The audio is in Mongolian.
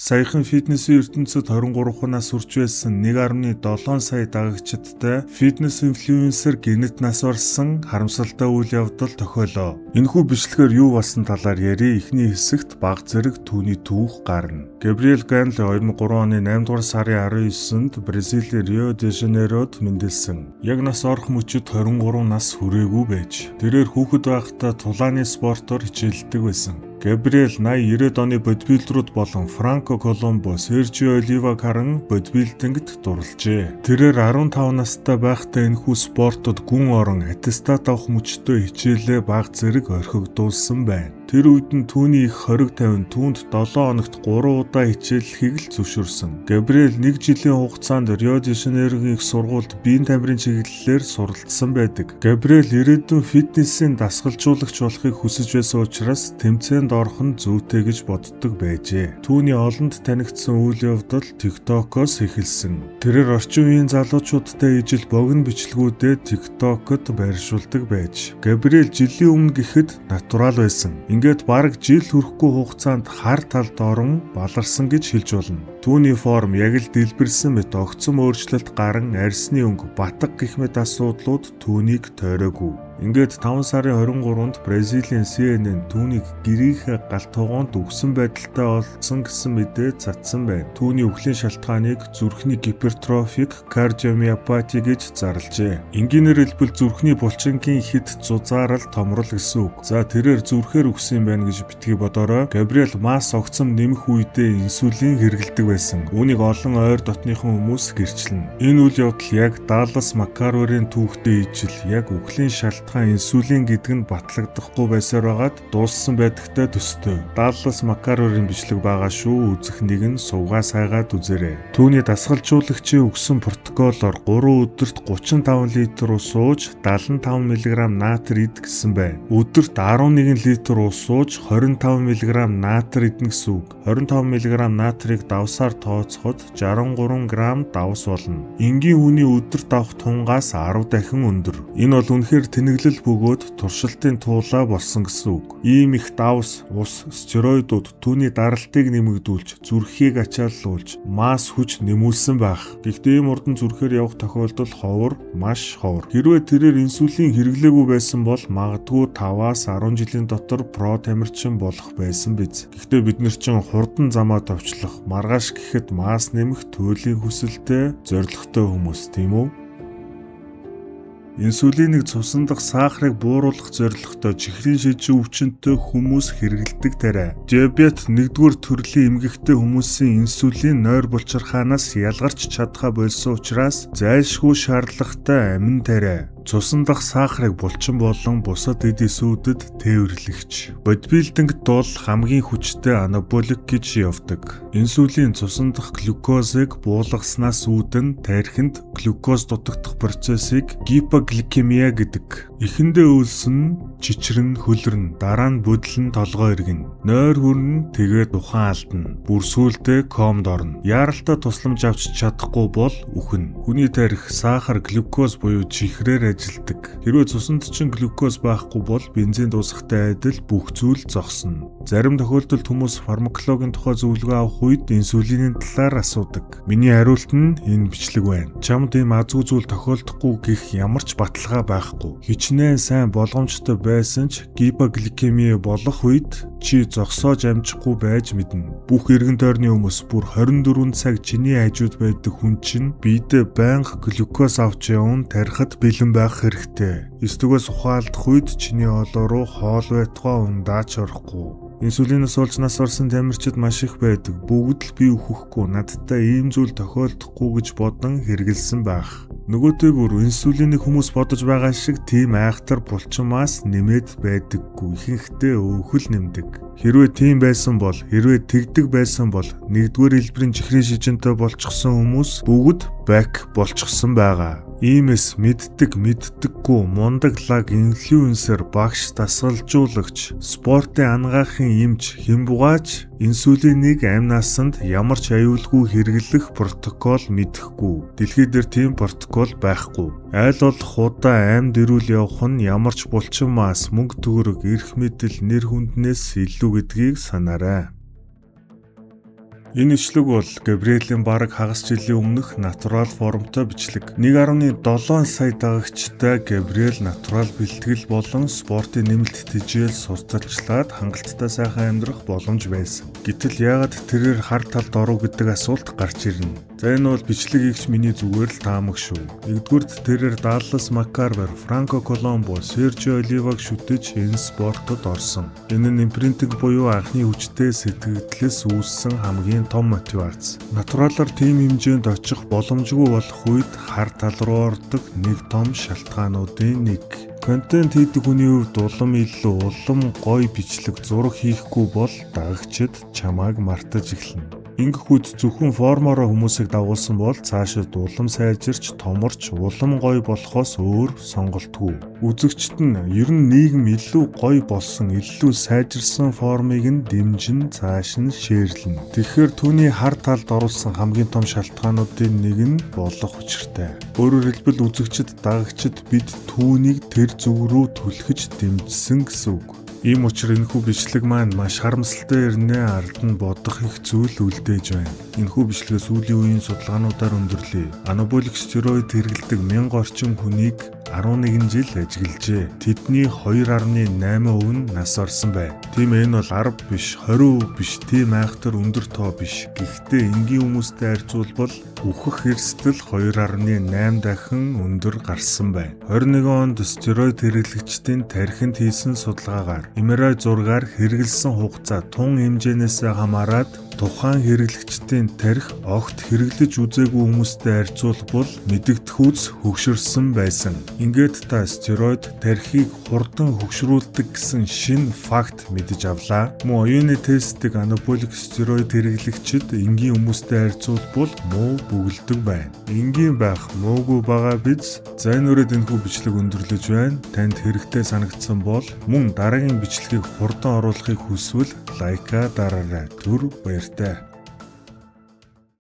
Саяхан фитнесийн ертөнцид 23 нас хүрч байсан 1.7 сая дагагчдтай фитнес инфлюенсер гинэт нас орсон харамсалтай үйл явдал тохиолоо. Энэхүү бичлэгээр юу болсон талаар ярих. Эхний хэсэгт баг зэрэг түүний түүх гарна. Габриэл Ганле 2003 оны 8 дугаар сарын 19-нд Бразилийн Рио де Жанейрод мэндэлсэн. Яг нас орох мөчид 23 нас хүрээгүй байж. Тэрээр хүүхэд байхдаа тулааны спортоор хичээлдэг байсан. Габриэл 80-90-ад оны бодибилдерүүд болон Франко Коломбо, Сержио Олива Каран бодибилдингт дурлжээ. Тэрээр 15 настай байхдаа энэхүү спортод гүн орон аттестат авах мөчтөө хичээлээ баг зэрэг орхигдуулсан байна. Тэр үед нь түүний их хориг тавин түүнд 7 хоногт 3 удаа хичээллэхийг л зөвшөөрсөн. Габриэл 1 жилийн хугацаанд Рио де Жанейрогийн их сургуульд биеийн тамирын чиглэлээр суралцсан байдаг. Габриэл ирээдүйн фитнесийн дасгалжуулагч болохыг хүсэж байсан учраас тэмцээнд орох нь зүйтэй гэж боддог байжээ. Түүний олонд танигдсан үйл явдал TikTok-оос эхэлсэн. Тэрээр орчин үеийн залуучуудтай ижил богино бичлэгүүдэд TikTok-д байршуулдаг байж. Габриэл жилийн өмнө гэхэд натурал байсан. Ингээд бараг жил хүрэхгүй хугацаанд хар талд орон баларсан гэж хэлж болно. Түүний форм яг л дэлбэрсэн мэт огцом өөрчлөлт гарan арьсны өнгө батг гэх мэт асуудлууд түүнийг тойроогүй. Ингээд 5 сарын 23-нд Бразилийн CNN түүнийг гэрийнхээ галт тугоонд үхсэн байдалтай олдсон гэсэн мэдээ цацсан байна. Түүний үхлийн шалтгааныг зүрхний гипертрофик кардиомиопати гэж зарлжээ. Энгийнээр хэлбэл зүрхний булчингийн хэд зузаарал томрол гэсэн үг. За тэрээр зүрхээр үхсэн юм байна гэж битгий бодорой. Габриэл масс огцом нэмэх үедээ инсулин хэрэглэдэг байсан. Үүнийг олон ойр дотныхон хүмүүс гэрчлэнэ. Энэ үйл явдал яг Даллас Маккарверийн түүхтэй ижил яг үхлийн шалтгаан инсулин гэдэг нь батлагдахгүй байсаар байгаад дууссан байдагтай төстэй. Даллас Маккарверийн бичлэг байгаа шүү. Үзэхнийг нь сувгаас хайгаад үзээрэй. Түүний дасгалжуулагчийн өгсөн протоколоор 3 өдөрт 35 литр ус ууж 75 мг натр ид гэсэн байна. Өдөрт 11 литр ус ууж 25 мг натр идэх гэсэн үг. 25 мг натрыг давсаар тооцоход 63 г давс болно. Энгийн хүний өдөрт авах тунгаас 10 дахин өндөр. Энэ бол үнэхээр тэнэглэл бөгөөд туршилтын туулаа болсон гэсэн үг. Ийм их давс, ус, стероидууд түүний даралтыг нэмэгдүүлж, зүрхийг ачааллуулж, масс хүч нэмүүлсэн байх. Гэхдээ ийм урдан зүрхээр явах тохиолдол ховор, маш ховор. Хэрвээ тэрээр инсулин хэрэглээгүй байсан бол магадгүй 5-аас 10 жилийн дотор про тамирчин болох байсан биз. Гэхдээ бид нар чинь хурдан замаа товчлох, маргааш гэхэд масс нэмэх туйлын хүсэлтэй, зоригтой хүмүүс, тийм үү? Инсулиныг цусан дахь сахарыг бууруулах зорилготой чихрийн шижин өвчнөд хүмүүс хэрэглэдэг тариа. Диабет 1-р төрлийн эмгэгтэй хүмүүсийн инсулин нойр булчирхаанаас ялгарч чадхаа болсон учраас зайлшгүй шаардлагатай амин тариа. Цусан дахь сахарыг булчин болон бусад эд эсүүдэд тээвэрлэгч. Бодибилдингт бол хамгийн хүчтэй анаболик гэж явдаг. Инсулин цусан дахь глюкозыг буулгаснаас үүдэн тархинд глюкоз дутагдах процессыг гипогликемия гэдэг. Эхэндээ өлсөн, чичрэн, хөлрөн, дараа нь бүдлэн толгой иргэн. Нойр хүрнэ, тэгээд ухаан алдна. Бүр сүүлдээ комд орно. Яаралтай тусламж авч чадахгүй бол үхнэ. Хүний тарих сахар, глюкоз буюу чихрээр ажилдаг. Хэрвээ цуснд чинь глюкоз байхгүй бол бензин дуусахтай адил бүх зүйл зогсно. Зарим тохиолдолд хүмүүс фармакологийн тухай зөвлөгөө авах үед инсулинийн талаар асуудаг. Миний хариулт нь энэ бичлэг байна. Чамд ийм азгүй зүйл тохиолдохгүй гэх ямар ч баталгаа байхгүй. Хичнээн сайн болгоомжтой байсан ч гипогликемия болох үед чи зогсоож амжихгүй байж мэднэ. Бүх эргэн тойрны хүмүүс бүр 24 цаг чиний хажууд байдаг хүн чинь биедээ байнга глюкоз авч явна тарихад бэлэн байх хэрэгтэй. Эсвэл ухаалдах үед чиний олоо руу хоол байтугай ундаач орохгүй. Инсулиноос олж нас орсон тамирчид маш их байдаг. Бүгд л би үхэхгүй, надтай ийм зүйл тохиолдохгүй гэж бодон хэрэгэлсэн байх. Нөгөөтэйгүр инсулиныг хүмүүс бодож байгаа шиг тийм айхтар булчинмаас нэмээд байдаггүй. Ихэнхдээ өөхөл нэмдэг. Хэрвээ тийм байсан бол, хэрвээ тэгдэг байсан бол 1-р хэлбэрийн чихрийн шижинтэй болчихсон хүмүүс бүгд бак болчихсон байгаа. Иймээс мэддэггүй мундаг лаг инфлюенсер, багш, дасгалжуулагч, спортын ангаахын эмч, хэмбугаач инсулиныг амь насанд ямар ч аюулгүй хэрэглэх протокол мэдэхгүй. Дэлхийд дээр тийм протокол байхгүй. Айл болох удаа амьд ирүүл явах нь ямар ч булчин мас, мөнгө төгрөг, эрх мэдэл, нэр хүнднээс илүү гэдгийг санаарай. Энэ ишлэг бол Габриэлийн бараг хагас жилийн өмнөх натурал формтой бичлэг. 1.7 сая дагагчтай Габриэл натурал бэлтгэл болон спортын нэмэлт тэжээл сурталчлаад хангалттай сайхан амьдрах боломж байсан. Гэтэл яагаад тэрээр хар талд оров гэдэг асуулт гарч ирнэ. За энэ бол бичлэг игч миний зүгээр л таамаг шүү. Нэгдүгürt тэрээр Даллас Маккарвер, Франко Коломбо, Сержио Оливаг шүтэж энэ спортод орсон. Энэ нь импринтинг буюу анхны хүчтэй сэтгэгдлээс үүссэн хамгийн том мотивац. Натуралаар тийм хэмжээнд очих боломжгүй болох үед хар тал руу ордог нэг том шалтгаануудын нэг. Контент хийдэг хүний хувьд улам илүү гоё бичлэг зураг хийхгүй бол дагагчид чамааг мартаж эхэлнэ. Ингэхүйд зөвхөн формороо хүмүүсийг дагуулсан бол цаашид улам сайжирч томорч улам гоё болохоос өөр сонголтгүй. Үзэгчд нь ер нь нийгэм илүү гоё болсон, илүү сайжирсан формыг нь дэмжин цааш нь шеэрлэнэ. Тэгэхээр түүний хар талд оруулсан хамгийн том шалтгаануудын нэг нь болох учиртай. Өөрөөр хэлбэл үзэгчд, дагагчид бид түүнийг тэр зүг рүү түлхэж дэмжсэн гэсэн үг. Ийм учраас энэхүү бичлэг маань маш харамсалтай ирнэ, ард нь бодох их зүйл үлдээж байна. Энэхүү бичлэгээс сүүлийн үеийн судалгаануудаар өндөрлөе. Анаболик стероид хэрэглэдэг 1000 орчим хүнийг 11 жил ажиглажээ. Тэдний 2.8% нь нас орсон байна. Тийм энэ бол 10 биш, 20% биш, тийм айхтар өндөр тоо биш. Гэхдээ энгийн хүмүүстэй харьцуулбал үхэх эрсдэл 2.8 дахин өндөр гарсан байна. 21 онд стероид хэрэглэгчдийн тархинд хийсэн судалгаагаар MRI зургаар хэрэглэсэн хугацаа тун хэмжээнээс хамаарат тухайн хэрэглэгчдийн тархи огт хэрэглэж үзээгүй хүмүүстэй харьцуулбал мэдэгдэх үс хөгшөрсөн байсан. Ингээд та стероид тархийг хурдан хөгшрүүлдэг гэсэн шинэ факт мэдэж авлаа. Мөн оюуны тестийг анаболик стероид хэрэглэгчид энгийн хүмүүстэй харьцуулбал муу бүгэлдэг байна. Энгийн байх муугүй байгаа биз? За энэ үрээд энэхүү бичлэг өндөрлөж байна. Танд хэрэгтэй санагдсан бол мөн дараагийн бичлэгийг хурдан оруулахыг хүсвэл лайка дараарай. Түр баяртай.